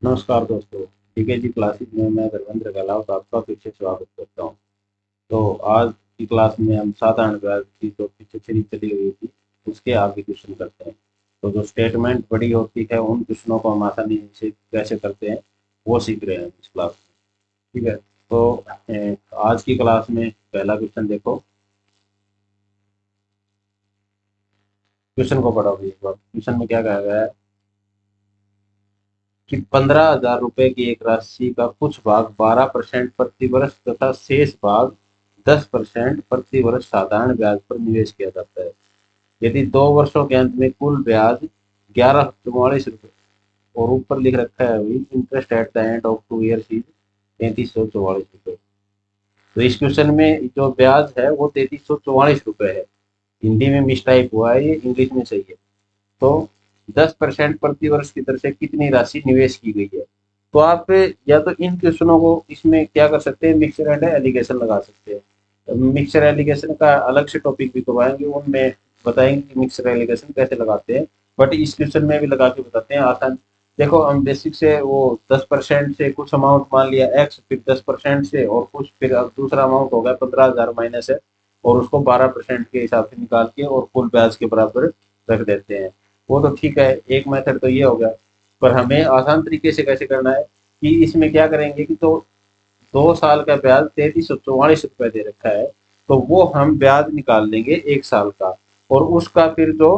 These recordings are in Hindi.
नमस्कार दोस्तों। ठीक है जी, क्लासेस में मैं धर्मेंद्र गहलावत आपका फिर से स्वागत करता हूँ। तो आज की क्लास में हम साधारण ब्याज की जो पीछे सीरीज चली हुई थी उसके आगे क्वेश्चन करते हैं। तो जो स्टेटमेंट बड़ी होती है उन क्वेश्चनों को हम आसानी से कैसे करते हैं वो सीख रहे हैं इस क्लास में। ठीक है। तो आज की क्लास में पहला क्वेश्चन देखो। क्वेश्चन को पढ़ोगे एक बार। क्वेश्चन में क्या कहा गया है कि 15,000 रुपए की एक राशि का कुछ भाग 12% प्रति वर्ष तथा शेष भाग 10% प्रति वर्ष साधारण ब्याज पर निवेश किया जाता है। यदि 2 वर्षों के अंत में कुल ब्याज 1144 रुपए और ऊपर लिख रखा है अभी interest at the end of 2 years is 3344 रुपए। तो इस क्वेश्चन में जो ब्याज है वो 3344 रुपए है। हिंदी में मिसटाइप हुआ है, ये इंग्लिश में सही है। तो 10% प्रति वर्ष की दर से कितनी राशि निवेश की गई है। तो आप या तो इन क्वेश्चनों को इसमें क्या कर सकते हैं, मिक्सर एंड एलिगेशन लगा सकते हैं। मिक्सर एलिगेशन का अलग से टॉपिक भी करवाएंगे, उनमें बताएंगे कि मिक्सर एलिगेशन कैसे लगाते हैं। बट इस क्वेश्चन में भी लगा के बताते हैं आसान। देखो हम बेसिक से वो 10% से कुछ अमाउंट मान लिया एक्स, फिर 10% से और कुछ, फिर अब दूसरा अमाउंट हो गया 15,000 माइनस है, और उसको 12% के हिसाब से निकाल के और कुल ब्याज के बराबर रख देते हैं। वो तो ठीक है, एक मेथड तो ये हो गया। पर हमें आसान तरीके से कैसे करना है कि इसमें क्या करेंगे कि तो 2 साल का ब्याज 3344 रुपए दे रखा है, तो वो हम ब्याज निकाल लेंगे 1 साल का। और उसका फिर जो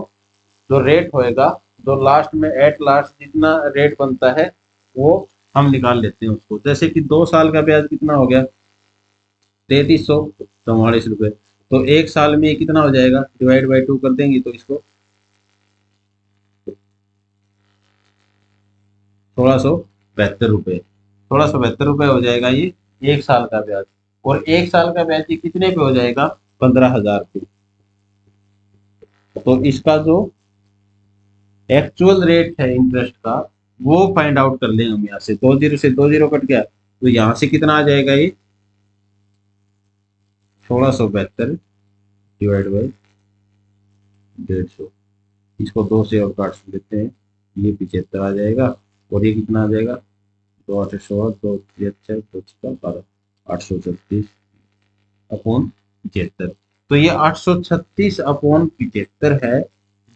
जो रेट होएगा, जो लास्ट में एट लास्ट जितना रेट बनता है वो हम निकाल लेते हैं उसको। जैसे कि 2 साल का ब्याज कितना हो गया, 3344 रुपए। तो 1 साल में कितना हो जाएगा, डिवाइड बाई 2 कर देंगे तो इसको 1672 रुपये, 1672 रुपये हो जाएगा ये 1 साल का ब्याज। और 1 साल का ब्याज ये कितने पे हो जाएगा, 15,000 पे। तो इसका जो एक्चुअल रेट है इंटरेस्ट का वो फाइंड आउट कर लें हम। यहाँ से 20 से 20 कट गया तो यहाँ से कितना आ जाएगा, ये 1672 डिवाइड बाई 150। इसको 2 से और काट देते हैं, ये 75 आ जाएगा। और ये कितना आ जाएगा, 2 8 16, 2 3 6, 2 6 12, 836 अपॉन 75। तो ये 836 अपॉन 75 है।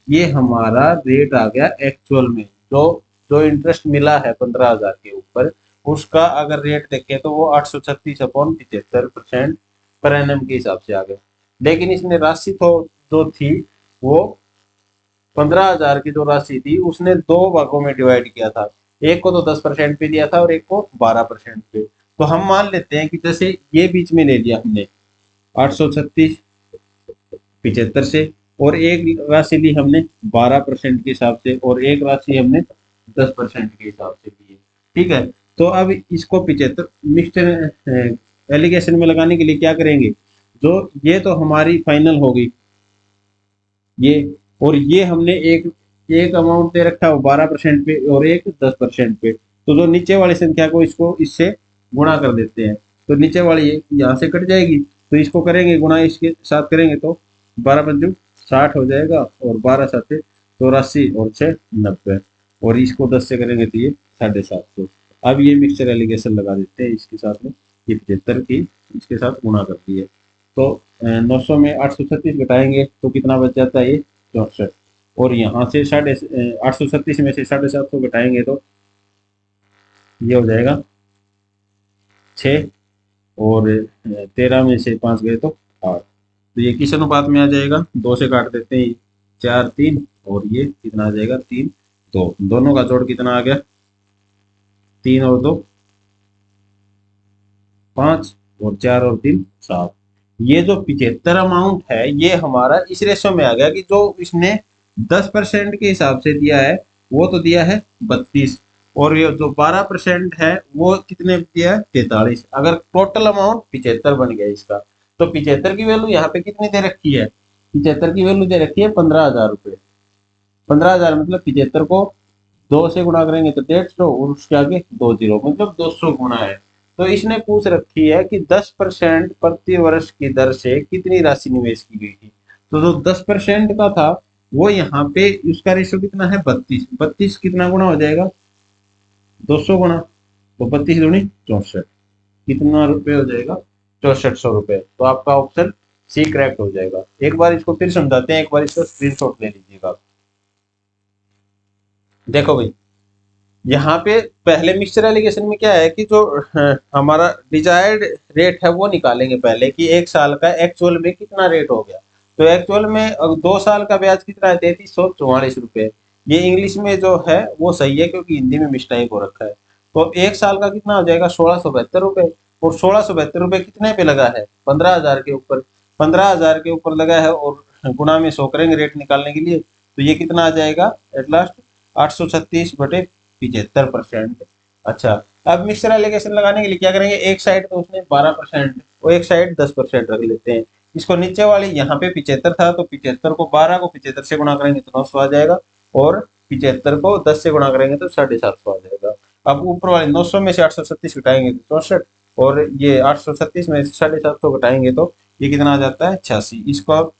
ये हमारा रेट आ गया एक्चुअल में। जो जो इंटरेस्ट मिला है 15,000 के ऊपर, उसका अगर रेट देखें तो वो 836 अपॉन 75% पर एनम के हिसाब से आ गया। लेकिन इसमें राशि तो जो थी वो 15,000 की जो राशि थी उसने दो भागों में डिवाइड किया था। एक को तो 10% पे दिया था और एक को 12% पे। तो हम मान लेते हैं कि जैसे ये बीच में ले लिया हमने 836 75 से, और एक राशि ली हमने 12% के हिसाब से, और एक राशि हमने 10% के हिसाब से ली है। ठीक है। तो अब इसको 75 मिक्सचर एलिगेशन में लगाने के लिए क्या करेंगे, जो ये तो हमारी फाइनल होगी ये, और ये हमने एक एक अमाउंट दे रखा है 12% पे और एक 10% पे। तो जो नीचे वाली संख्या को इसको इससे गुणा कर देते हैं, तो नीचे वाली यहाँ से कट जाएगी। तो इसको करेंगे गुणा, इसके साथ करेंगे तो 12 × 5 = 60 हो जाएगा, और 12 × 7 = 84 और 6 = 90। और इसको 10 से करेंगे तो ये 750। अब ये मिक्सचर एलिगेशन लगा देते हैं इसके साथ में, ये 75 की इसके साथ गुणा कर दिए। तो 900 में 836 घटाएंगे तो कितना बच जाता है, ये 64। और यहाँ से 836 में से 750 घटाएंगे तो ये हो जाएगा 6, और 13 में से 5 गए तो 8। तो ये किस अनुपात में आ जाएगा, 2 से काट देते हैं, 4 3, और ये कितना आ जाएगा, 3 2। दोनों का जोड़ कितना आ गया, 3 और 2 5, और 4 और 3 7। ये जो 75 अमाउंट है ये हमारा इस रेशो में आ गया कि जो इसने 10% के हिसाब से दिया है वो तो दिया है 32, और ये जो 12% है वो कितने दिया है, 43। अगर टोटल अमाउंट 75 बन गया इसका, तो 75 की वैल्यू यहाँ पे कितनी दे रखी है, 75 की वैल्यू दे रखी है 15,000 रुपये। 15,000 मतलब 75 को 2 से गुणा करेंगे तो 150, और उसके आगे 2 जीरो मतलब 200 गुना है। तो इसने पूछ रखी है कि 10% प्रति वर्ष की दर से कितनी राशि निवेश की गई थी। तो जो 10% का था वो यहाँ पे उसका रेशो कितना है, 32। 32 कितना गुना हो जाएगा, 200 गुना तो 32 दूनी 64, कितना रुपए हो जाएगा? 6400 रुपए। तो आपका ऑप्शन सी करेक्ट हो जाएगा। एक बार इसको फिर समझाते हैं, एक बार इसका स्क्रीनशॉट ले लीजिएगा। देखो भाई, यहाँ पे पहले मिक्सचर एलिगेशन में क्या है कि जो हमारा डिजायर्ड रेट है वो निकालेंगे पहले, कि एक साल का एक्चुअल में कितना रेट हो गया। तो एक्चुअल में 2 साल का ब्याज कितना है? 3344 रुपए। ये इंग्लिश में जो है वो सही है, क्योंकि हिंदी में मिस्टेक हो रखा है। तो एक साल का कितना हो जाएगा? 1672 रुपए। और 1672 रुपए कितने पे लगा है? 15,000 के ऊपर। 15,000 के ऊपर लगा है, और गुणा में 100 करेंगे रेट निकालने के लिए, तो ये कितना आ जाएगा एट लास्ट? 836/75%। अच्छा, अब मिक्सर एलिगेशन लगाने के लिए क्या करेंगे? एक साइड तो उसने 12% और एक साइड 10% रख लेते हैं। इसको नीचे वाली यहाँ पे 75 था, तो 75 को 12 को 75 से गुणा करेंगे तो 900 आ जाएगा, और 75 को 10 से गुणा करेंगे तो 750 आ जाएगा। अब ऊपर वाले 900 में से 836 घटाएंगे तो 64, और ये 836 में से 750 घटाएंगे तो ये कितना आ जाता है? 86। इसको आप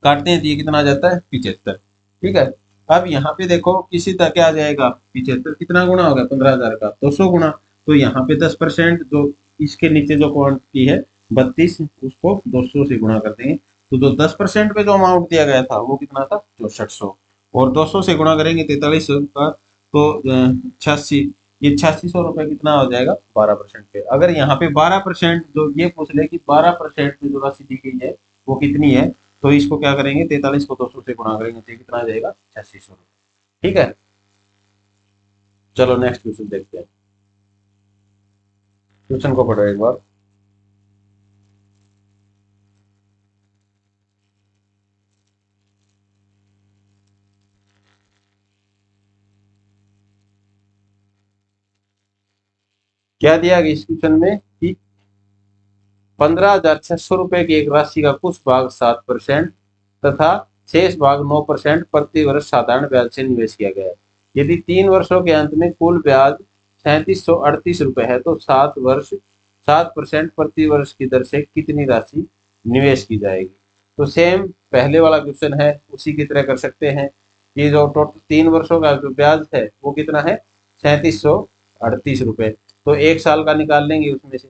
काटते हैं तो ये कितना आ जाता है? 75। ठीक है। अब यहाँ पे देखो किसी तरह क्या आ जाएगा? 75 कितना गुना होगा 15,000 का? 200 गुना। तो यहाँ पे 10%, जो इसके नीचे जो क्वांटिटी है 32, उसको 200 से गुणा कर देंगे, तो जो 10% पे जो अमाउंट दिया गया था वो कितना था? 6400। और 200 से गुणा करेंगे 43 का, तो 86, ये 8600 रुपए कितना हो जाएगा? 12% पे। अगर यहाँ पे 12%, जो ये पूछ ले कि 12% पे जो राशि दी गई है वो कितनी है, तो इसको क्या करेंगे? 43 को 200 से गुणा करेंगे तो कितना आ जाएगा? 8600 रुपये। ठीक है। चलो नेक्स्ट क्वेश्चन देखते हैं। क्वेश्चन को पढ़ो एक बार। क्या दिया गया इस क्वेश्चन में कि 15,600 रुपए की एक राशि का कुछ भाग 7% तथा शेष भाग 9% प्रति वर्ष साधारण ब्याज से निवेश किया गया है। यदि 3 वर्षों के अंत में कुल ब्याज 3738 रुपए है, तो 7 वर्ष 7% प्रति वर्ष की दर से कितनी राशि निवेश की जाएगी? तो सेम पहले वाला क्वेश्चन है उसी की तरह कर सकते हैं। ये जो टोटल 3 वर्षों का जो ब्याज है वो कितना है? 3738 रुपए। तो एक साल का निकाल लेंगे उसमें से।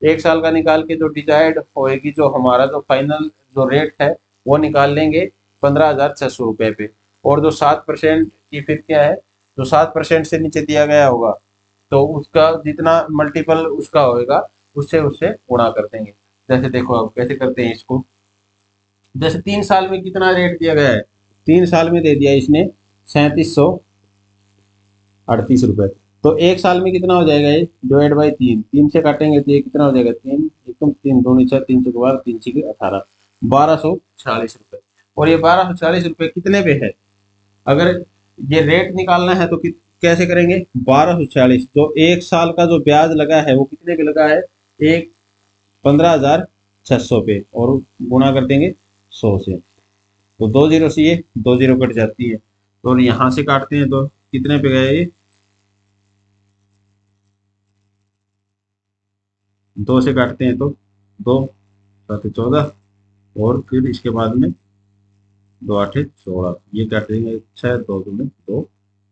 एक साल का निकाल के जो डिजायर्ड होएगी, जो हमारा जो फाइनल जो रेट है वो निकाल लेंगे 15,600 रुपए पे। और जो 7% की फिर क्या है? जो 7% से नीचे दिया गया होगा, तो उसका जितना मल्टीपल उसका होएगा उससे उससे गुणा कर देंगे। जैसे देखो अब कैसे करते हैं इसको। जैसे 3 साल में कितना रेट दिया गया है? 3 साल में दे दिया इसने 3738 रुपए। तो एक साल में कितना हो जाएगा? ये डिवाइड बाई 3, 3 से काटेंगे तो ये कितना हो जाएगा? 3 एकदम 3 दूनी 6, 3 से 12, 3 से 18, 1240 रुपए। और ये 1240 रुपए कितने पे है? अगर ये रेट निकालना है तो कैसे करेंगे? 1240, जो एक साल का जो ब्याज लगा है वो कितने पे लगा है? एक 15,600 पे, और गुणा कर देंगे 100 से, तो 2 जीरो से ये 2 जीरो कट जाती है, तो यहाँ से काटते हैं तो कितने पे गए ये? 2 से काटते हैं तो 2 7 14, और फिर इसके बाद में 2 8 16, ये काट देंगे 6 2 दूनी 2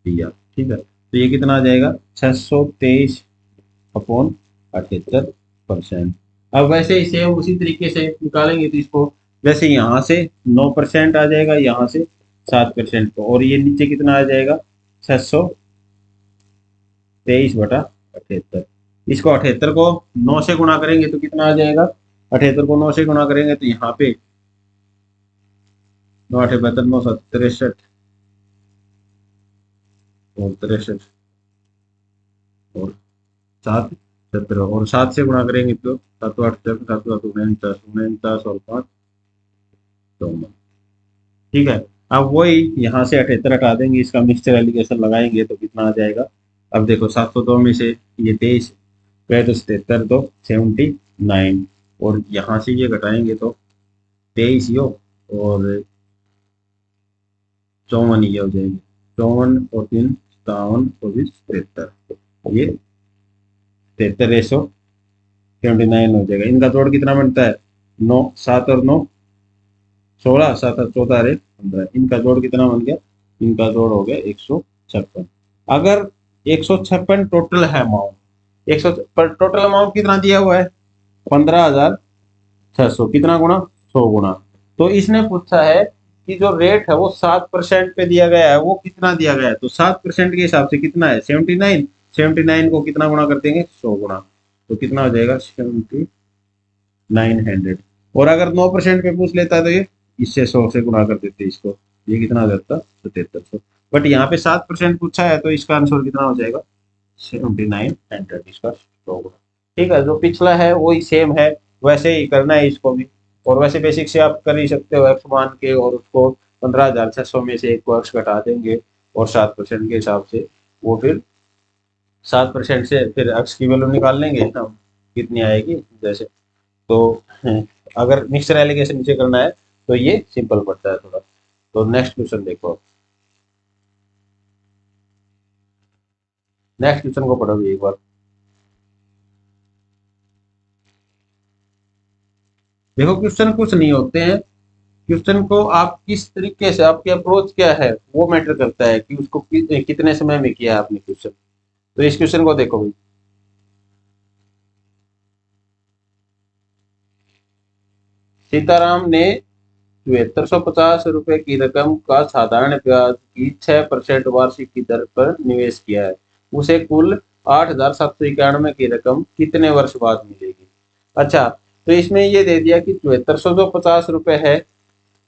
दिया। ठीक है। तो ये कितना आ जाएगा? 623/78%। अब वैसे ही सेम उसी तरीके से निकालेंगे तो इसको वैसे यहाँ से 9% आ जाएगा, यहाँ से 7%, और ये नीचे कितना आ जाएगा? 623/78। इसको 78 को 9 से गुणा करेंगे तो कितना आ जाएगा? 78 को 9 से गुणा करेंगे तो यहाँ पे 9 8 72 9 7 63, और 63, और 7 17, और 7 से गुणा करेंगे तो 7 8 7 7 7 49 49 और 5 54। ठीक है। अब वही यहाँ से 78 हटा देंगे, इसका मिक्सचर एलिगेशन लगाएंगे तो कितना आ जाएगा? अब देखो 702 में से ये 23 गए तो 77 तो 79, और यहाँ से ये घटाएंगे तो 23 यो और 54 ये हो जाएंगे। 54 और 3 57 और 20 73, ये 73/79 हो जाएगा। इनका जोड़ कितना बनता है? 9 7 और 9 16, 7 और 14 15, इनका जोड़ कितना बन गया? इनका जोड़ हो गया 156। अगर 156 टोटल है अमाउंट। 100 पर टोटल अमाउंट कितना दिया हुआ है? 15,600। कितना गुना? 100 गुना। तो इसने पूछा है कि जो रेट है वो 7% पे दिया गया है, वो कितना दिया गया है? तो 7% के हिसाब से कितना है? 79। 79 को कितना गुना कर देंगे? 100 गुना। तो कितना हो जाएगा? 7900। और अगर 9% पे पूछ लेता तो ये इससे 100 से गुना कर देते इसको, ये कितना हो जाता? 7700। बट यहाँ पे 7% पूछा है तो इसका आंसर कितना हो जाएगा? 7900। इसका 100 गुना। ठीक है, जो पिछला है वही सेम है, वैसे ही करना है इसको भी। और वैसे बेसिक से आप कर ही सकते हो एक्स मान के, और उसको 15,600 में से एक को एक्स घटा देंगे और 7% के हिसाब से वो फिर 7% से फिर एक्स की वैल्यू निकाल लेंगे हम, कितनी आएगी जैसे। तो अगर मिक्सर एलिगेशन नीचे करना है तो ये सिंपल पड़ता है थोड़ा। तो नेक्स्ट क्वेश्चन देखो, नेक्स्ट क्वेश्चन को पढ़ो भी एक बार। देखो क्वेश्चन कुछ नहीं होते हैं, क्वेश्चन को आप किस तरीके से, आपकी अप्रोच क्या है वो मैटर करता है कि उसको कितने समय में किया आपने क्वेश्चन। तो इस क्वेश्चन को देखो भाई, सीताराम ने 7450 रुपए की रकम का साधारण ब्याज की 6% वार्षिक की दर पर निवेश किया है। उसे कुल 8,791 की रकम कितने वर्ष बाद मिलेगी? अच्छा, तो इसमें ये दे दिया कि 7450 रुपए है,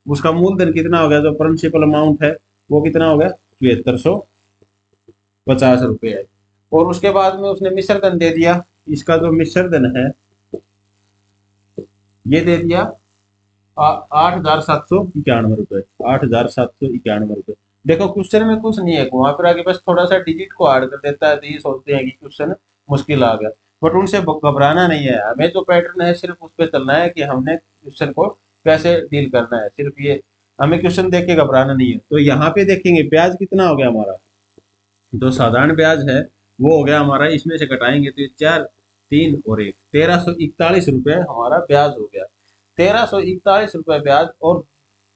उसका मूलधन कितना हो गया, जो प्रिंसिपल अमाउंट है वो कितना हो गया? 7450 रुपए है। और उसके बाद में उसने मिश्र धन दे दिया, इसका जो मिश्र धन है ये दे दिया 8,791 रुपए। 8,791 रुपए। देखो क्वेश्चन में कुछ नहीं है, वहां पर आगे बस थोड़ा सा डिजिट को ऐड कर देता है, तो ये सोचते हैं कि क्वेश्चन मुश्किल आ गया। बट उनसे घबराना नहीं है, हमें जो पैटर्न है सिर्फ उस पर चलना है कि हमने क्वेश्चन को कैसे डील करना है, सिर्फ ये। हमें क्वेश्चन देख के घबराना नहीं है। तो यहाँ पे देखेंगे ब्याज कितना हो गया हमारा, जो साधारण ब्याज है वो हो गया हमारा, इसमें से घटाएंगे तो 4, 3 और 1, 1341 रुपए हमारा ब्याज हो गया। 1341 रुपए ब्याज। और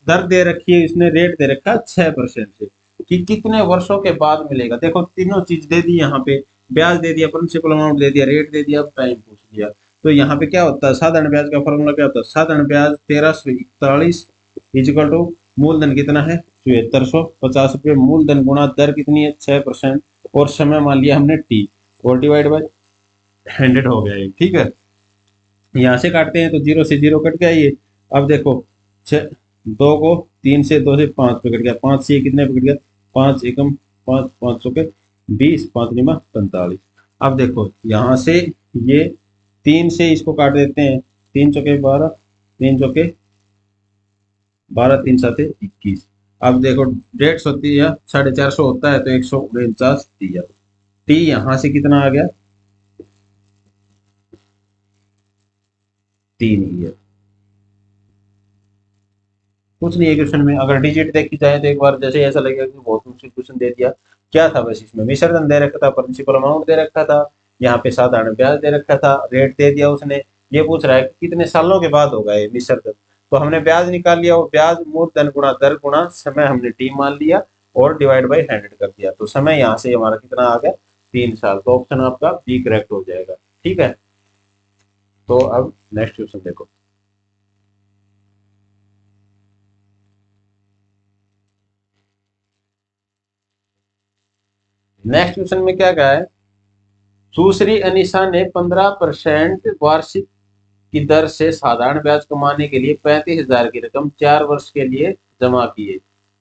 दर दे रखी है, इसने रेट दे रखा 6% से, कि कितने वर्षों के बाद मिलेगा। देखो तीनों चीज दे दी यहाँ पे, ब्याज दे दिया, प्रिंसिपल अमाउंट दे दिया, रेट दे दिया, टाइम पूछ दिया। तो यहाँ पे क्या होता है, साधारण ब्याज का फॉर्मूला क्या होता है? साधारण ब्याज 1341 इजिकल टू मूलधन कितना है? 7450 रुपये, मूलधन गुणा दर कितनी है? 6%, और समय मान लिया हमने टी, और डिवाइड बाय 100 हो गया ये। ठीक है, यहाँ से काटते हैं तो 0 से 0 कट गया ये। अब देखो 2 को 3 से 2 से 5 पे कट गया, 5 से कितने पे कट गया? 5 एकम 5, 500 के 20, 5 निमा 45। अब देखो यहाँ से ये 3 से इसको काट देते हैं, 3 चौके 12, 3 चौके 12, 3 साते 21। अब देखो 150 दिया, 450 होता है तो 149 दिया। टी यहाँ से कितना आ गया? 3 ईयर। कुछ नहीं है क्वेश्चन में, अगर डिजिट देखी जाए तो एक बार जैसे ऐसा लगेगा कि बहुत मुश्किल क्वेश्चन दे दिया। क्या था बस इसमें? मिश्रधन दे रखा था, प्रिंसिपल अमाउंट दे रखा था, यहाँ पे साधारण ब्याज दे रखा था, रेट दे दिया उसने। ये पूछ रहा है कि कितने सालों के बाद होगा ये मिश्रधन। तो हमने ब्याज निकाल लिया, और ब्याज मूलधन गुणा दर गुणा समय हमने टी मान लिया, और डिवाइड बाई 100 कर दिया। तो समय यहाँ से हमारा कितना आ गया? 3 साल। तो ऑप्शन आपका बी करेक्ट हो जाएगा। ठीक है, तो अब नेक्स्ट क्वेश्चन देखो। नेक्स्ट क्वेश्चन में क्या कहा है? सुश्री अनिशा ने 15% वार्षिक की दर से साधारण ब्याज कमाने के लिए 35,000 की रकम 4 वर्ष के लिए जमा की है।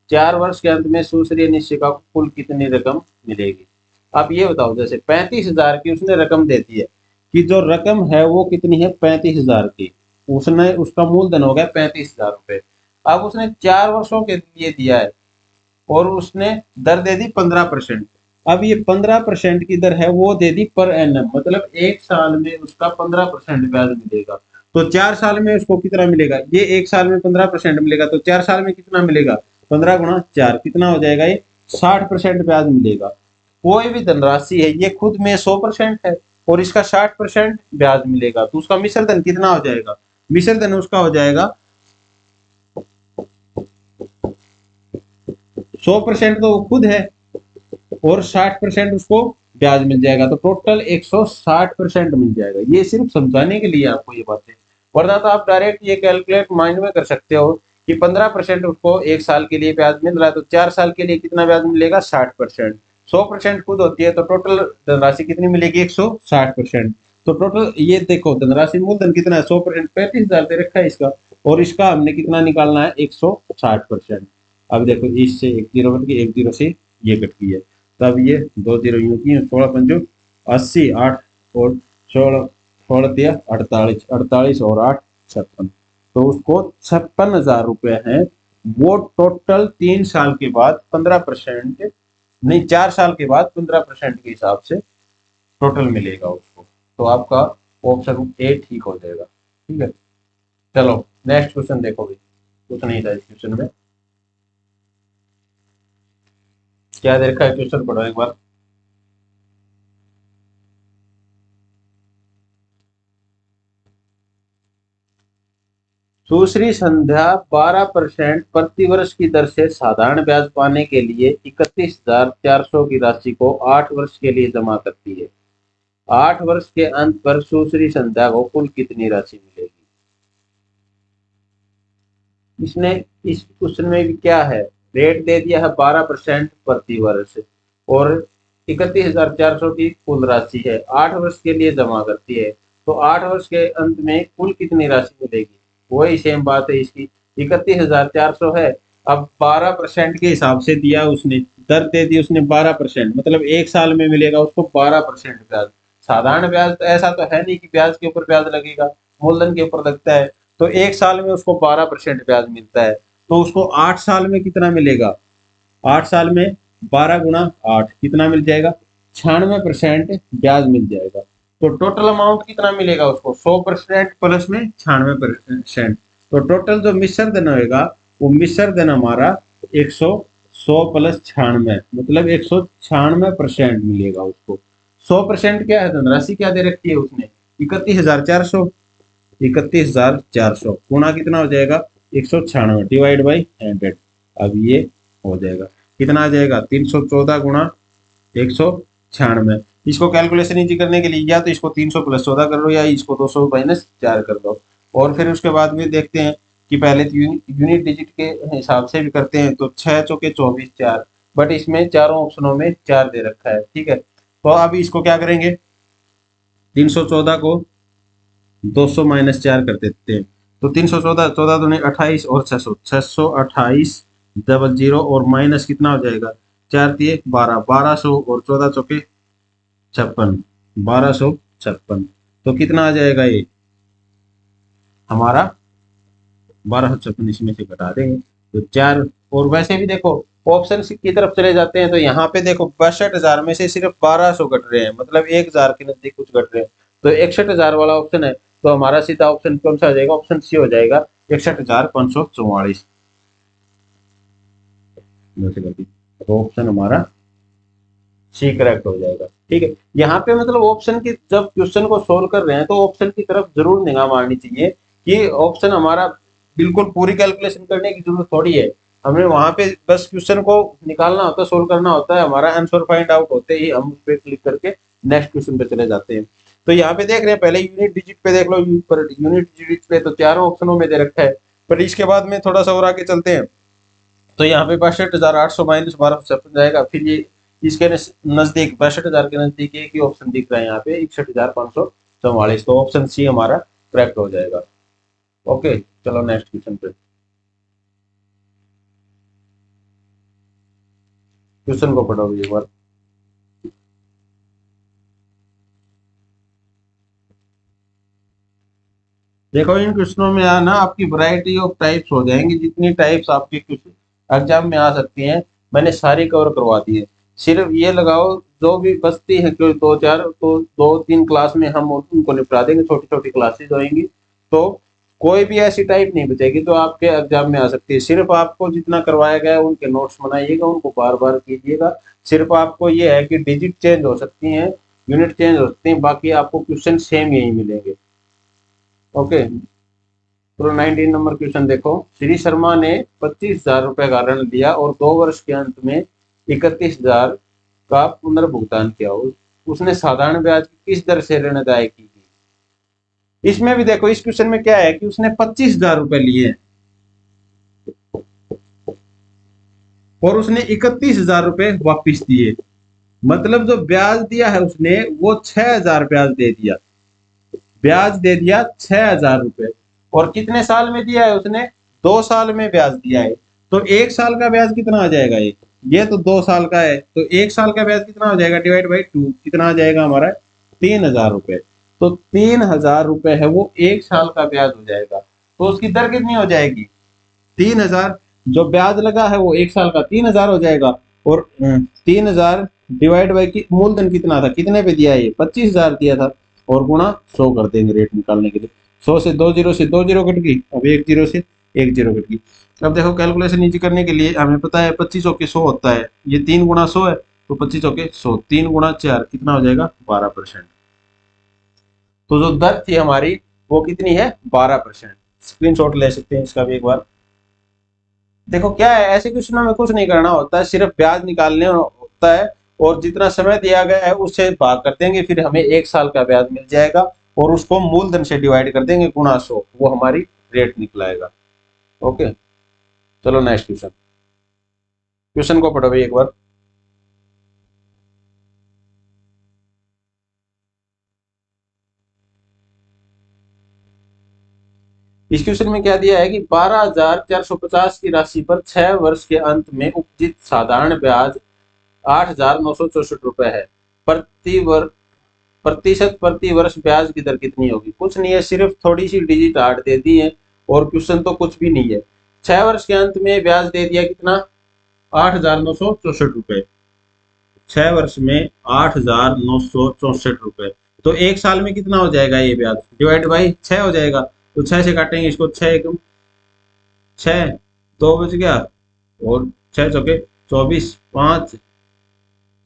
4 वर्ष के अंत में सुश्री अनिशा को कुल कितनी रकम मिलेगी? आप ये बताओ, जैसे 35,000 की उसने रकम देती है, कि जो रकम है वो कितनी है? 35,000 की। उसने, उसका मूलधन हो गया 35,000 रुपए। अब उसने 4 वर्षों के लिए दिया है, और उसने दर दे दी 15%। अब ये 15% की दर है वो दे दी पर एनम, मतलब एक साल में उसका 15% ब्याज मिलेगा। तो 4 साल में उसको कितना मिलेगा? ये एक साल में 15% मिलेगा, तो 4 साल में कितना मिलेगा? 15 गुणा 4 कितना हो जाएगा? ये 60% ब्याज मिलेगा। कोई भी धनराशि है ये खुद में 100% है, और इसका 60% ब्याज मिलेगा, तो उसका मिश्र धन कितना हो जाएगा? मिश्र धन उसका हो जाएगा 100% तो खुद है, और 60% उसको ब्याज मिल जाएगा, तो टोटल 160% मिल जाएगा। ये सिर्फ समझाने के लिए आपको ये बातें, वरना तो आप डायरेक्ट ये कैलकुलेट माइंड में कर सकते हो कि 15% उसको 1 साल के लिए ब्याज मिल रहा है, तो 4 साल के लिए कितना ब्याज मिलेगा, 60%। 100% खुद होती है, तो टोटल धनराशि कितनी मिलेगी, 160%। तो टोटल ये देखो धनराशि मूलधन कितना है, 100%, 35,000 दे रखा है इसका, और इसका हमने कितना निकालना है, 160%। अब देखो इससे एक जीरो कट गई, एक जीरो से ये कट गई है, तब ये दो जीरो यूं की, 16×5 = 80, 8 और 16 16 48 और 8 56, तो उसको 56,000 रुपये है। वो टोटल 3 साल के बाद 15%, नहीं 4 साल के बाद 15% के हिसाब से टोटल मिलेगा उसको। तो आपका ऑप्शन ए ठीक हो जाएगा। ठीक है, चलो नेक्स्ट क्वेश्चन देखो भाई, कुछ नहीं था इस क्वेश्चन में, क्या दे रखा है, क्वेश्चन पढ़ो एक बार। दूसरी संध्या 12% प्रतिवर्ष की दर से साधारण ब्याज पाने के लिए 31,400 की राशि को 8 वर्ष के लिए जमा करती है। 8 वर्ष के अंत पर दूसरी संध्या को कुल कितनी राशि मिलेगी। इसने इस क्वेश्चन में भी क्या है, रेट दे दिया है 12% प्रति वर्ष, और 31,400 की कुल राशि है, 8 वर्ष के लिए जमा करती है, तो 8 वर्ष के अंत में कुल कितनी राशि मिलेगी। वही सेम बात है इसकी, 31,400 है, अब 12% के हिसाब से दिया उसने, दर दे दी उसने 12%, मतलब 1 साल में मिलेगा उसको 12% ब्याज। साधारण ब्याज तो ऐसा तो है नहीं कि ब्याज के ऊपर ब्याज लगेगा, मूलधन के ऊपर लगता है, तो 1 साल में उसको 12% ब्याज मिलता है, तो उसको 8 साल में कितना मिलेगा, 8 साल में 12 × 8 कितना मिल जाएगा, 96% ब्याज मिल जाएगा। तो टोटल अमाउंट कितना मिलेगा उसको, 100% प्लस में 96%, तो टोटल जो मिश्र धन होगा वो मिश्र धन हमारा 100 प्लस 96, मतलब 196% मिलेगा उसको। 100% क्या है, धनराशि क्या दे रखी है उसने, 31,400, 31,400 गुणा कितना हो जाएगा, 196 डिवाइड बाई 100। अब ये हो जाएगा, कितना आ जाएगा, 314 गुणा 196। इसको कैलकुलेशन इजी करने के लिए या तो इसको 300 + 14 कर लो, या इसको 200 - 4 कर दो, और फिर उसके बाद में देखते हैं कि पहले तो यूनिट डिजिट के हिसाब से भी करते हैं, तो 6 चौके 24 4, बट इसमें चारों ऑप्शनों में 4 दे रखा है। ठीक है, तो अभी इसको क्या करेंगे, 314 को 200 - 4 कर देते हैं, तो 314, 14 दूनी 28 और 600, 628 डबल जीरो, और माइनस कितना हो जाएगा, 4 × 12, 1200 और 14 चौके 56, 1256, तो कितना आ जाएगा ये हमारा 1256, इसमें से घटा देंगे तो 4। और वैसे भी देखो ऑप्शन की तरफ चले जाते हैं, तो यहाँ पे देखो 62,000 में से सिर्फ 1200 घट रहे हैं, मतलब 1,000 के नजदीक कुछ घट रहे हैं, तो 61,000 वाला ऑप्शन है, तो हमारा सीधा ऑप्शन कौन सा आ जाएगा, ऑप्शन सी हो जाएगा, 61,544। तो ऑप्शन हमारा सी करेक्ट हो जाएगा। ठीक है, यहाँ पे मतलब ऑप्शन की जब क्वेश्चन को सोल्व कर रहे हैं तो ऑप्शन की तरफ जरूर निगाह मारनी चाहिए कि ऑप्शन हमारा बिल्कुल पूरी कैलकुलेशन करने की जरूरत थोड़ी है, हमें वहां पे बस क्वेश्चन को निकालना होता है, सोल्व करना होता है, हमारा आंसर फाइंड आउट होते ही हम उस पर क्लिक करके नेक्स्ट क्वेश्चन पे चले जाते हैं। तो यहाँ पे देख रहे हैं, पहले यूनिट डिजिट पे देख लो, यूनिट डिजिट पे तो चारों ऑप्शनों में दे रखा है, पर इसके बाद में थोड़ा सा और आगे चलते हैं, तो यहाँ पे 62,800 - 1256 जाएगा, फिर ये इसके नजदीक 62,000 के नजदीक एक ही ऑप्शन दिख रहा है यहाँ पे, 61,544, तो ऑप्शन सी हमारा करेक्ट हो जाएगा। ओके, चलो नेक्स्ट क्वेश्चन पे, क्वेश्चन को पढ़ो एक बार। देखो इन क्वेश्चनों में ना आपकी वैरायटी ऑफ टाइप्स हो जाएंगी, जितनी टाइप्स आपके एग्जाम में आ सकती हैं मैंने सारी कवर करवा दी है। सिर्फ ये लगाओ जो भी बचती है कोई 2 4, तो 2 3 क्लास में हम उनको निपटा देंगे, छोटी छोटी क्लासेज होंगी, तो कोई भी ऐसी टाइप नहीं बचेगी जो आपके एग्जाम में आ सकती है। सिर्फ आपको जितना करवाया गया है उनके नोट्स बनाइएगा, उनको बार बार कीजिएगा। सिर्फ आपको ये है कि डिजिट चेंज हो सकती हैं, यूनिट चेंज हो सकती हैं, बाकी आपको क्वेश्चन सेम यही मिलेंगे। ओके, तो 19 नंबर क्वेश्चन देखो, श्री शर्मा ने 25,000 रुपए का ऋण लिया और 2 वर्ष के अंत में 31,000 का पुनर्भुगतान किया। उसने साधारण ब्याज की किस दर से ऋण अदायगी की। इसमें भी देखो, इस क्वेश्चन में क्या है कि उसने 25,000 रुपए लिए हैं और उसने 31,000 रुपए वापिस दिए, मतलब जो ब्याज दिया है उसने वो 6,000 ब्याज दे दिया, ब्याज दे दिया 6,000 रुपए। और कितने साल में दिया है उसने, 2 साल में ब्याज दिया है। तो 1 साल का ब्याज कितना आ जाएगा, ये तो 2 साल का है, तो 1 साल का ब्याज कितना हो जाएगा, डिवाइड बाई 2, कितना आ जाएगा हमारा 3,000 रुपए। तो 3,000 रुपए है वो 1 साल का ब्याज हो जाएगा। तो उसकी दर कितनी हो जाएगी, 3,000। जो ब्याज लगा है वो 1 साल का 3,000 हो जाएगा, और 3,000 डिवाइड बाई मूलधन कितना था, कितने पे दिया है, 25,000 दिया था, और गुणा 100 कर देंगे रेट निकालने के लिए। 100 से 2 जीरो से 2 जीरो कट गई, अब 1 जीरो से 1 जीरो कट गई। अब देखो कैलकुलेशन इजी करने के लिए हमें पता है 25 के 100 होता है, ये 3 गुणा 100 है, तो 25 के 100, 3 गुणा 4 कितना हो जाएगा 12%। तो जो दर थी हमारी वो कितनी है 12%। स्क्रीनशॉट ले सकते हैं इसका भी एक बार। देखो क्या है, ऐसे क्वेश्चनों में कुछ नहीं करना होता है, सिर्फ ब्याज निकालने होता है, और जितना समय दिया गया है उससे भाग कर देंगे, फिर हमें 1 साल का ब्याज मिल जाएगा, और उसको मूलधन से डिवाइड कर देंगे गुणा 100, वो हमारी रेट निकलाएगा। ओके, चलो नेक्स्ट क्वेश्चन, क्वेश्चन को पढ़ो भाई एक बार। इस क्वेश्चन में क्या दिया है कि 12,450 की राशि पर 6 वर्ष के अंत में उपजित साधारण ब्याज 8,964 रुपए है, प्रतिशत प्रति वर्ष ब्याज की दर कितनी होगी। कुछ नहीं है, सिर्फ थोड़ी सी डिजिट आठ दे दी है, और क्वेश्चन तो कुछ भी नहीं है। 6 वर्ष के अंत में ब्याज दे दिया कितना, 8,964 रुपए, 6 वर्ष में 8,964 रुपए। तो 1 साल में कितना हो जाएगा ये ब्याज, डिवाइड बाई 6 हो जाएगा, तो 6 से काटेंगे इसको, 6 एकम 6, 2 बच गया, और 6 चौके 24, 5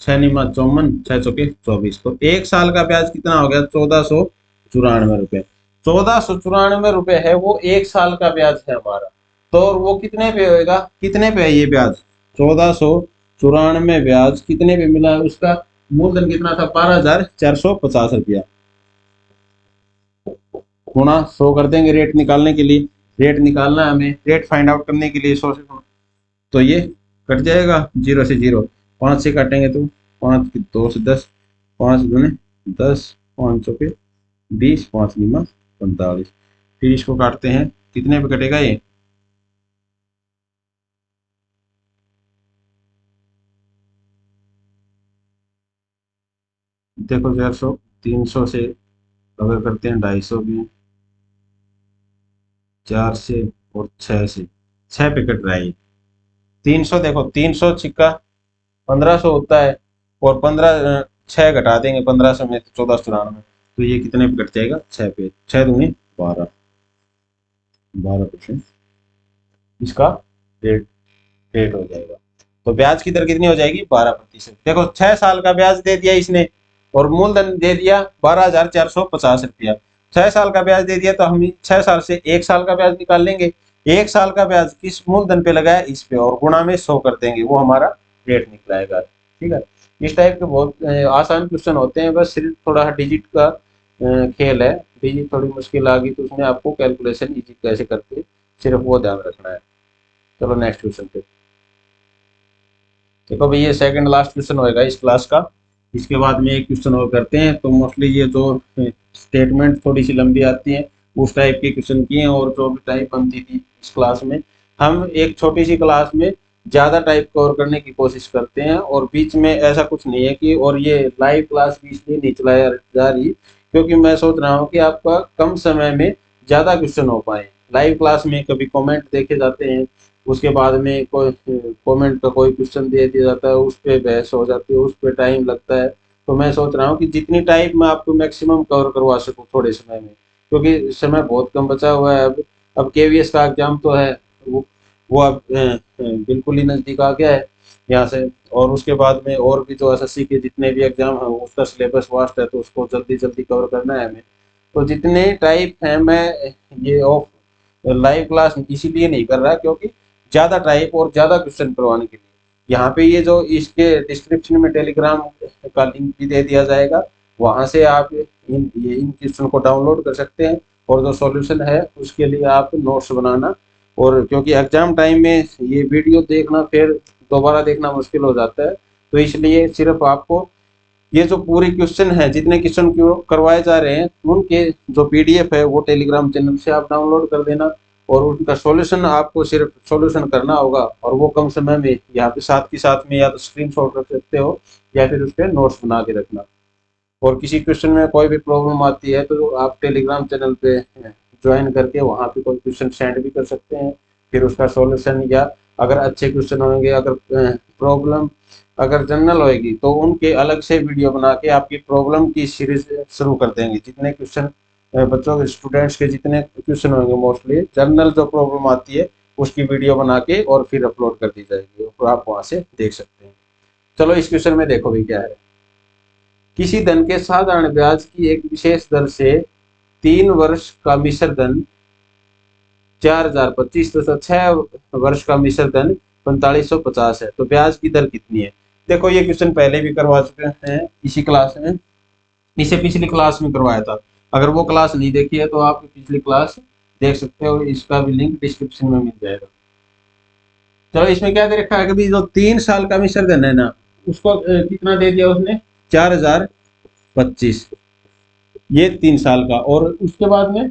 6 निमा 54, 6 चौके 24। तो 1 साल का ब्याज कितना हो गया, 1,494 रुपए। 1,494 रुपए है वो 1 साल का ब्याज है हमारा। तो वो कितने पे होएगा, कितने पे है ये ब्याज, 1,494 ब्याज कितने पे मिला है, उसका मूलधन कितना था 12,450 रुपया, गुणा 100 कर देंगे रेट निकालने के लिए। रेट निकालना है हमें, रेट फाइंड आउट करने के लिए 100 से, तो ये कट जाएगा 0 से 0, 5 से काटेंगे तो 5 की 2 से 10, 5 दूने 10, 5 चौके 20, 5 निमा 45। फिर इसको काटते हैं, कितने पे कटेगा ये, देखो 400, 300 से अगर करते हैं 250 भी, 4 से और 6 से, 6 पे कट रहा है ये। 300 देखो, 300 छिक्का 1,500 होता है, और 15 6 घटा देंगे 1,500 में तो 1,494, तो ये कितने पे कट जाएगा 6 पे, 6 दूनी 12, 12% इसका रेट रेट हो जाएगा। तो ब्याज की दर कितनी हो जाएगी 12%। देखो 6 साल का ब्याज दे दिया इसने, और मूलधन दे दिया 12,450 रुपया। 6 साल का ब्याज दे दिया, तो हम 6 साल से 1 साल का ब्याज निकाल लेंगे। 1 साल का ब्याज किस मूलधन पे लगा है, इस पे, और गुणा में 100 कर देंगे, वो हमारा रेट निकलाएगा। ठीक है, इस टाइप के बहुत आसान क्वेश्चन होते हैं, बस सिर्फ थोड़ा डिजिट का खेल है। डिजिट थोड़ी मुश्किल आ गई तो उसमें आपको कैलकुलेशन इजी कैसे करते, सिर्फ वो ध्यान रखना है। चलो नेक्स्ट क्वेश्चन पे देखो भाई, ये सेकंड लास्ट क्वेश्चन होएगा इस क्लास का। इसके बाद में एक क्वेश्चन और करते हैं। तो मोस्टली ये जो स्टेटमेंट थोड़ी सी लंबी आती है उस टाइप के क्वेश्चन किए हैं, और जो भी टाइप बनती थी इस क्लास में, हम एक छोटी सी क्लास में ज़्यादा टाइप कवर करने की कोशिश करते हैं। और बीच में ऐसा कुछ नहीं है कि, और ये लाइव क्लास भी इसलिए नहीं चलाया जा रही क्योंकि मैं सोच रहा हूँ कि आपका कम समय में ज़्यादा क्वेश्चन हो पाए। लाइव क्लास में कभी कमेंट देखे जाते हैं, उसके बाद में कोई कमेंट का कोई क्वेश्चन दे दिया जाता है, उस पर बहस हो जाती है, उस पर टाइम लगता है। तो मैं सोच रहा हूँ कि जितनी टाइम मैं आपको मैक्सिमम कवर करवा सकूँ थोड़े समय में, क्योंकि समय बहुत कम बचा हुआ है। अब केवीएस का एग्जाम तो है, वो अब बिल्कुल ही नज़दीक आ गया है यहाँ से। और उसके बाद में और भी जो एसएससी के जितने भी एग्जाम हैं उसका सिलेबस वास्ट है, तो उसको जल्दी जल्दी कवर करना है हमें। तो जितने टाइप हैं, मैं ये ऑफ लाइव क्लास इसीलिए नहीं कर रहा क्योंकि ज़्यादा टाइप और ज़्यादा क्वेश्चन करवाने के लिए। यहाँ पे ये जो इसके डिस्क्रिप्शन में टेलीग्राम का लिंक भी दे दिया जाएगा, वहां से आप इन क्वेश्चन को डाउनलोड कर सकते हैं और जो सॉल्यूशन है उसके लिए आप नोट्स बनाना। और क्योंकि एग्जाम टाइम में ये वीडियो देखना फिर दोबारा देखना मुश्किल हो जाता है, तो इसलिए सिर्फ आपको ये जो पूरे क्वेश्चन है, जितने क्वेश्चन करवाए जा रहे हैं, उनके जो पीडीएफ है वो टेलीग्राम चैनल से आप डाउनलोड कर देना और उनका सॉल्यूशन आपको सिर्फ सॉल्यूशन करना होगा। और वो कम समय में यहाँ पे साथ के साथ में या तो स्क्रीनशॉट रख सकते हो या फिर उस पर नोट्स बना के रखना। और किसी क्वेश्चन में कोई भी प्रॉब्लम आती है तो आप टेलीग्राम चैनल पे ज्वाइन करके वहाँ पे कोई क्वेश्चन सेंड भी कर सकते हैं, फिर उसका सॉल्यूशन, या अगर अच्छे क्वेश्चन होंगे, अगर प्रॉब्लम अगर जनरल होएगी तो उनके अलग से वीडियो बना के आपकी प्रॉब्लम की सीरीज शुरू कर देंगे। जितने क्वेश्चन बच्चों के स्टूडेंट्स के जितने क्वेश्चन होंगे मोस्टली जनरल जो प्रॉब्लम आती है उसकी वीडियो बना के और फिर अपलोड कर दी जाएगी, और आप वहां से देख सकते हैं। चलो इस क्वेश्चन में देखो भी क्या है। किसी धन के साधारण ब्याज की एक विशेष दर से 3 वर्ष का मिश्र धन 4025 तथा 6 वर्ष का मिश्र धन 4550 है, तो ब्याज की दर कितनी है। देखो ये क्वेश्चन पहले भी करवा चुके हैं इसी क्लास में, इसे पिछली क्लास में करवाया था। अगर वो क्लास नहीं देखी है तो आप पिछली क्लास देख सकते हो, इसका भी लिंक डिस्क्रिप्शन में मिल जाएगा। चलो इसमें क्या दे रखा है कि जो 3 साल का मिश्र धन है ना, उसको कितना दे दिया उसने, 4025, ये 3 साल का। और उसके बाद में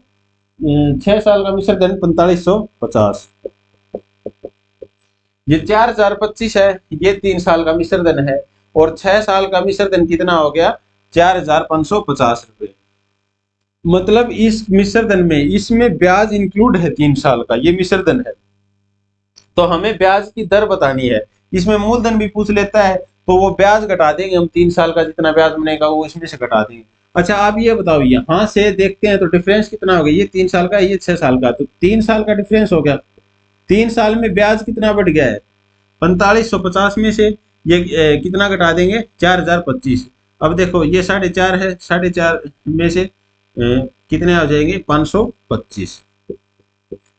6 साल का मिश्र धन 4550। ये 4025 है, ये 3 साल का मिश्र धन है, और 6 साल का मिश्र धन कितना हो गया, 4550 रुपए। मतलब इस मिश्र धन में इसमें ब्याज इंक्लूड है 3 साल का, ये मिश्र धन है, तो हमें ब्याज की दर बतानी है। इसमें मूलधन भी पूछ लेता है तो वो ब्याज घटा देंगे हम, 3 साल का जितना ब्याज बनेगा वो इसमें से घटा देंगे। अच्छा आप ये बताओ, यहाँ से देखते हैं तो डिफरेंस कितना हो गया, ये 3 साल का, ये 6 साल का, तो 3 साल का डिफरेंस हो गया। 3 साल में ब्याज कितना बढ़ गया है, 4550 में से ये कितना घटा देंगे, 4025। अब देखो ये 4.5 है, 4.5 में से कितने आ जाएंगे, 525।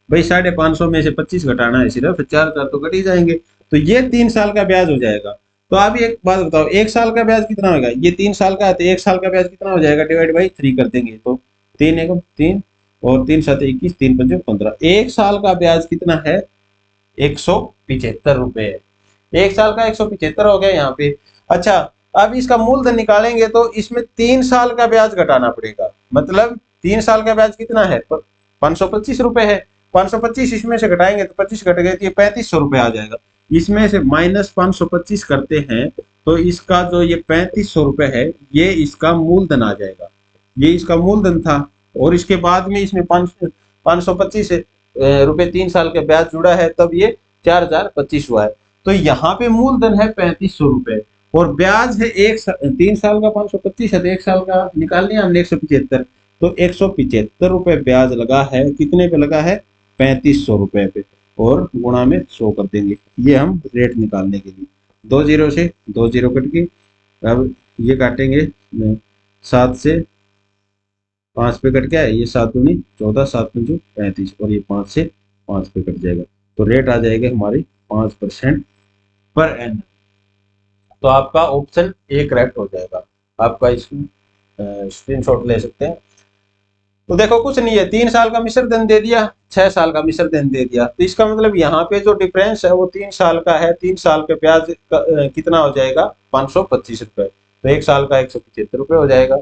भाई 550 में से 25 घटाना है, सिर्फ 4 तो घट ही जाएंगे, तो ये 3 साल का ब्याज हो जाएगा। तो आप एक बात बताओ, 1 साल का ब्याज कितना होगा, ये 3 साल का है तो 1 साल का ब्याज कितना हो जाएगा, डिवाइड बाई 3 कर देंगे तो 3 एकम 3 और 3 7 21, 3 5 15। 1 साल का ब्याज कितना है, 175 रुपए। 1 साल का 175 हो गया यहाँ पे। अच्छा अब इसका मूलधन निकालेंगे तो इसमें 3 साल का ब्याज घटाना पड़ेगा, मतलब 3 साल का ब्याज कितना है, 525 रुपए है। 525 इसमें से घटाएंगे तो 25 घट गए तो ये 3500 रुपए आ जाएगा। इसमें से माइनस 525 करते हैं तो इसका जो ये 3500 रुपए है ये इसका मूलधन आ जाएगा, ये इसका मूलधन था। और इसके बाद में इसमें 525 रुपए 3 साल के ब्याज जुड़ा है, तब ये 4025 हुआ है। तो यहाँ पे मूलधन है 3500 रुपए और ब्याज है 3 साल का 525 है तो 1 साल का निकाल लिया हमने 175, तो 175 रुपए ब्याज लगा है, कितने पे लगा है, 3500 रुपए पे, और गुणा में 100 कर देंगे। ये हम रेट निकालने के लिए 2 जीरो से 2 जीरो कट गए। अब ये काटेंगे 7 से 5 पे कट गया, ये 7 दूनी 14, 7 पंचू 35, और ये 5 से 5 पे कट जाएगा, तो रेट आ जाएगा हमारी 5% पर एन। तो आपका ऑप्शन ए करेक्ट हो जाएगा। आपका इसकी स्क्रीनशॉट ले सकते हैं। तो देखो कुछ नहीं है, 3 साल का मिश्र धन दे दिया, 6 साल का मिश्र धन दे दिया, तो इसका मतलब यहाँ पे जो डिफरेंस है वो 3 साल का है। 3 साल के ब्याज कितना हो जाएगा, 525 रुपए, तो 1 साल का 175 रुपए हो जाएगा।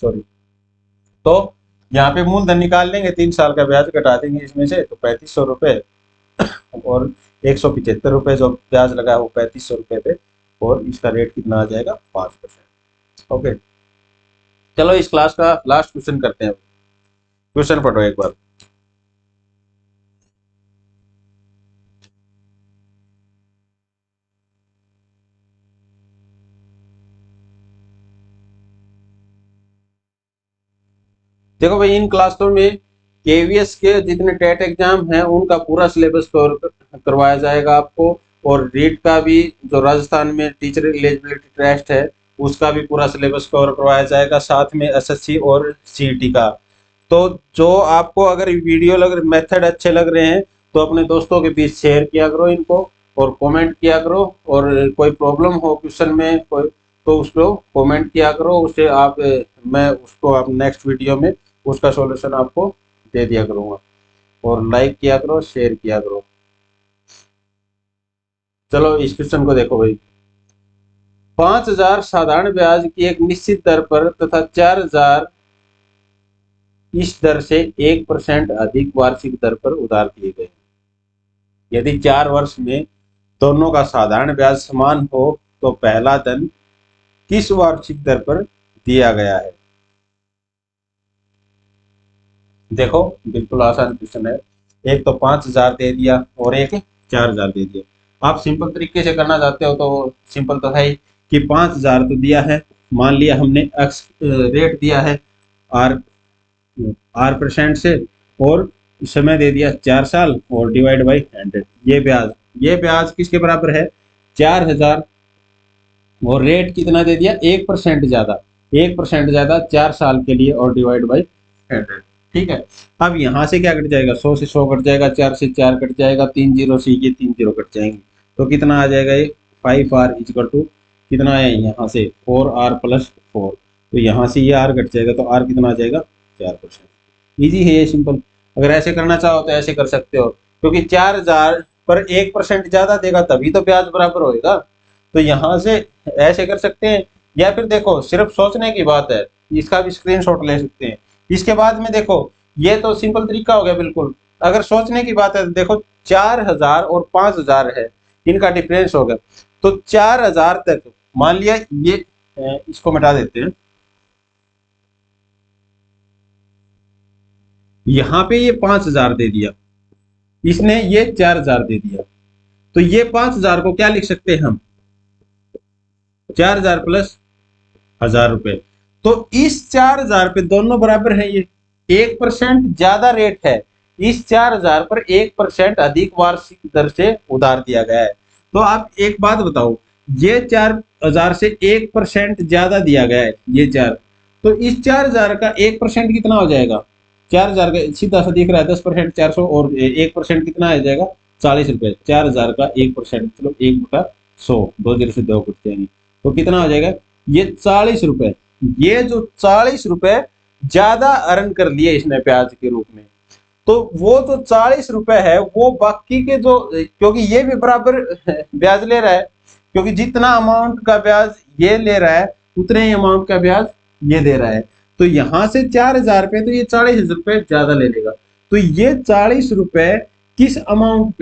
सॉरी, तो यहाँ पे मूलधन निकाल लेंगे, 3 साल का ब्याज घटा देंगे इसमें से, तो 3500 रुपए और 175 रुपए जो ब्याज लगा है वो 3500 रुपए पे, और इसका रेट कितना आ जाएगा, 5%। ओके चलो इस क्लास का लास्ट क्वेश्चन करते हैं। क्वेश्चन पढ़ो एक बार। देखो भाई इन क्लासों में केवीएस के जितने टेट एग्जाम हैं उनका पूरा सिलेबस कवर करवाया जाएगा आपको, और रीट का भी जो राजस्थान में टीचर एलिजिबिलिटी टेस्ट है उसका भी पूरा सिलेबस कवर करवाया जाएगा, साथ में एसएससी और सीईटी का। तो जो आपको अगर वीडियो मेथड अच्छे लग रहे हैं तो अपने दोस्तों के बीच शेयर किया करो इनको, और कमेंट किया करो, और कोई प्रॉब्लम हो क्वेश्चन में कोई तो उसको कमेंट किया करो, उसे आप मैं उसको आप नेक्स्ट वीडियो में उसका सॉल्यूशन आपको दे दिया करूँगा। और लाइक किया करो, शेयर किया करो। चलो इस क्वेश्चन को देखो भाई। 5,000 साधारण ब्याज की एक निश्चित दर पर तथा 4,000 इस दर से 1% अधिक वार्षिक दर पर उधार दिए गए। यदि 4 वर्ष में दोनों का साधारण ब्याज समान हो तो पहला धन किस वार्षिक दर पर दिया गया है। देखो बिल्कुल आसान क्वेश्चन है। एक तो 5,000 दे दिया और एक 4,000 दे दिया। आप सिंपल तरीके से करना चाहते हो तो सिंपल तो है ही कि 5,000 तो दिया है, मान लिया हमने एक्स रेट दिया है R% से, और समय दे दिया 4 साल और डिवाइड बाई 100। ये ब्याज किसके बराबर है 4,000, और रेट कितना दे दिया 1% ज्यादा 4 साल के लिए और डिवाइड बाई 100। ठीक है, अब यहाँ से क्या कट जाएगा 100 से 100 कट जाएगा, 4 से 4 कट जाएगा, 3 जीरो से ये 3 जीरो कट जाएंगे, तो कितना आ जाएगा ये 5R इक्वल टू कितना है यहाँ से 4R प्लस 4, तो यहाँ से ये R कट जाएगा तो R कितना आ जाएगा 4%। इजी है ये, सिंपल। अगर ऐसे करना चाहो तो ऐसे कर सकते हो, क्योंकि 4,000 पर 1% ज्यादा देगा तभी तो ब्याज बराबर होएगा, तो यहाँ से ऐसे कर सकते हैं। या फिर देखो सिर्फ सोचने की बात है, इसका भी स्क्रीनशॉट ले सकते हैं। इसके बाद में देखो ये तो सिंपल तरीका हो गया बिल्कुल। अगर सोचने की बात है तो देखो 4,000 और 5,000 है, इनका डिफरेंस हो गया, तो 4,000 तक मान लिया ये इसको मिटा देते हैं, यहाँ पे ये 5,000 दे दिया, इसने ये 4,000 दे दिया, तो ये 5,000 को क्या लिख सकते हैं हम 4,000 प्लस 1,000 रुपए। तो इस 4,000 पे दोनों बराबर है, ये 1% ज्यादा रेट है, इस 4,000 पर 1% अधिक वार्षिक दर से उधार दिया गया है। तो आप एक बात बताओ, ये 4,000 से 1% ज्यादा दिया गया है ये 4, तो इस 4,000 का 1% कितना हो जाएगा 4,000 का सीधा सा दिख रहा है 10% 400, और 1% कितना आ जाएगा 40 रुपए। 4,000 का 1% मतलब 1/100, 2 जीरो से 2 कट जाएंगे, तो कितना हो जाएगा ये 40 रुपए। ये जो 40 रुपए ज्यादा अर्न कर लिए इसने ब्याज के रूप में, तो वो जो 40 रुपए है वो बाकी के जो, क्योंकि ये भी बराबर ब्याज ले रहा है, क्योंकि जितना अमाउंट का ब्याज ये ले रहा है उतने ही अमाउंट का ब्याज ये दे रहा है, तो यहां से 4,000 पे तो ये 40 रुपए ज्यादा ले लेगा, तो ये 40 रुपए किस अमाउंट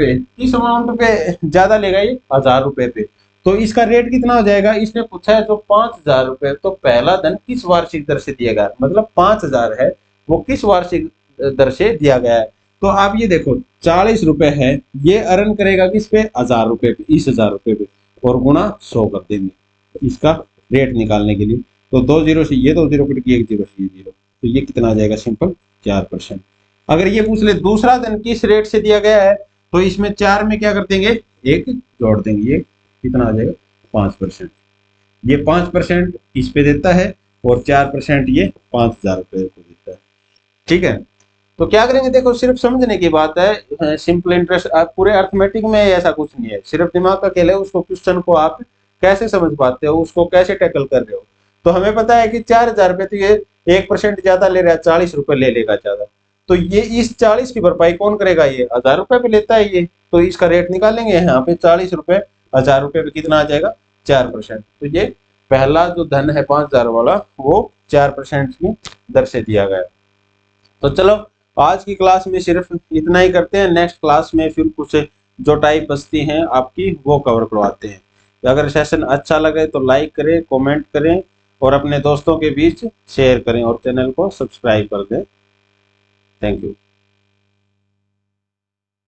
पे ज्यादा लेगा ये 1,000 रुपए पे। तो इसका रेट कितना हो जाएगा, इसने पूछा है जो 5,000 रुपए, तो पहला धन किस वार्षिक दर से दिया गया, मतलब 5,000 है वो किस वार्षिक दर से दिया गया है। तो आप ये देखो 40 रुपए है, ये अर्न करेगा किस पे 1,000 रुपए पे, इस 1,000 रुपए पे, और गुणा 100 कर देंगे इसका रेट निकालने के लिए। तो 2 जीरो से ये 2 जीरो कट गया, 1 जीरो से ये जीरो, तो ये कितना आ जाएगा सिंपल 4%। अगर ये पूछ ले दूसरा धन किस रेट से दिया गया है, तो इसमें 4 में क्या कर देंगे 1 जोड़ देंगे, ये कितना आ जाएगा 5%। ये 5% इस पे देता है और 4% ये 5,000 रुपए को देता है। ठीक है, तो क्या करेंगे देखो सिर्फ समझने की बात है, सिंपल इंटरेस्ट पूरे अर्थमेटिक में ऐसा कुछ नहीं है, सिर्फ दिमाग का खेल है। उसको क्वेश्चन को आप कैसे समझ पाते हो, उसको कैसे टैकल कर रहे हो। तो हमें पता है कि 4,000 रुपए तो ये 1% ज्यादा ले रहा है, 40 रुपए ले लेगा ज्यादा, तो ये इस 40 की भरपाई कौन करेगा, ये 1,000 रुपए पे लेता है ये, तो इसका रेट निकालेंगे यहाँ पे 40 रुपए 1,000 रुपए पे कितना आ जाएगा 4%। तो ये पहला जो धन है 5,000 वाला वो 4% की दर से दिया गया। तो चलो आज की क्लास में सिर्फ इतना ही करते हैं, नेक्स्ट क्लास में फिर कुछ जो टाइप बचती हैं आपकी वो कवर करवाते हैं। अगर सेशन अच्छा लगे तो लाइक करें, कमेंट करें और अपने दोस्तों के बीच शेयर करें और चैनल को सब्सक्राइब कर दें। Thank you.